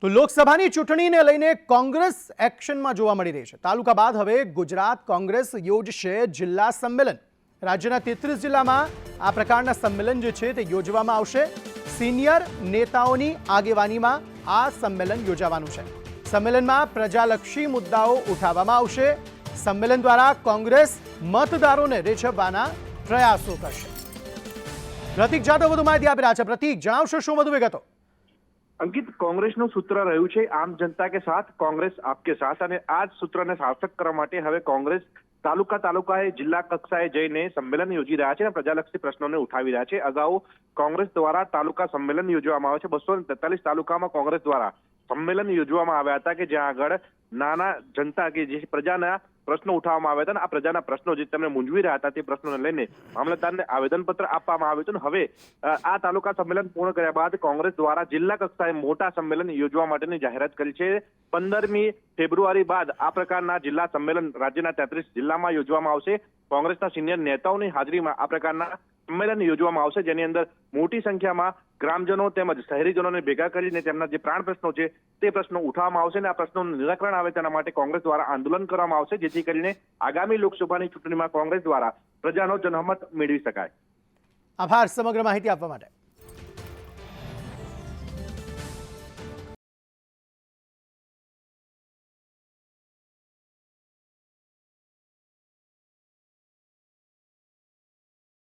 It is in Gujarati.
તો લોકસભાની ચૂંટણીને લઈને કોંગ્રેસ એક્શનમાં જોવા મળી રહી છે। તાલુકા બાદ હવે ગુજરાત કોંગ્રેસ યોજશે જિલ્લા સંમેલન। રાજ્યના 33 જિલ્લામાં આ પ્રકારના સંમેલન જે છે તે યોજવામાં આવશે। સિનિયર નેતાઓની આગેવાનીમાં આ સંમેલન યોજાવાનું છે। સંમેલનમાં પ્રજાલક્ષી મુદ્દાઓ ઉઠાવવામાં આવશે। સંમેલન દ્વારા કોંગ્રેસ મતદારોને રીઝવવાના પ્રયાસો કરશે। પ્રતીક જાદવ વધુ માહિતી આપી રહ્યા છે। પ્રતીક, જણાવશો શું વધુ વિગતો? અંકિત, કોંગ્રેસનું સૂત્ર રહ્યું છે આમ જનતા કે સાથ, કોંગ્રેસ આપકે સાથ, અને આ જ સૂત્રને સાર્થક કરવા માટે હવે કોંગ્રેસ તાલુકાએ જિલ્લા કક્ષાએ જઈને સંમેલન યોજી રહ્યા છે અને પ્રજાલક્ષી પ્રશ્નોને ઉઠાવી રહ્યા છે। અગાઉ કોંગ્રેસ દ્વારા તાલુકા સંમેલન યોજવામાં આવે છે। 243 તાલુકામાં કોંગ્રેસ દ્વારા સંમેલન યોજવામાં આવ્યા હતા કે જ્યાં આગળ નાના જનતા કે જે પ્રજાના પ્રશ્નો ઉઠાવવામાં આવ્યા હતા અને આ પ્રજાના પ્રશ્નો જે તેમને મૂંઝવી રહ્યા હતા તે પ્રશ્નોને લઈને મામલતદારને આવેદનપત્ર આપવામાં આવ્યું હતું। હવે આ તાલુકા સંમેલન પૂર્ણ કર્યા બાદ કોંગ્રેસ દ્વારા જિલ્લા કક્ષાએ મોટા સંમેલન યોજવા માટેની જાહેરાત કરી છે। 15મી ફેબ્રુઆરી બાદ આ પ્રકારના જિલ્લા સંમેલન રાજ્યના 33 જિલ્લામાં યોજવામાં આવશે। કોંગ્રેસના સિનિયર નેતાઓની હાજરીમાં આ પ્રકારના સંમેલન યોજવામાં આવશે, જેની અંદર મોટી સંખ્યામાં ગ્રામજનો તેમજ શહેરીજનોને ભેગા કરીને તેમના જે પ્રાણ પ્રશ્નો છે તે પ્રશ્નો ઉઠાવવામાં આવશે અને આ પ્રશ્નોનું નિરાકરણ આવે તેના માટે કોંગ્રેસ દ્વારા આંદોલન કરવામાં આવશે, જેથી કરીને આગામી લોકસભાની ચૂંટણીમાં કોંગ્રેસ દ્વારા પ્રજાનો જનમત મેળવી શકાય। આભાર સમગ્ર માહિતી આપવા માટે।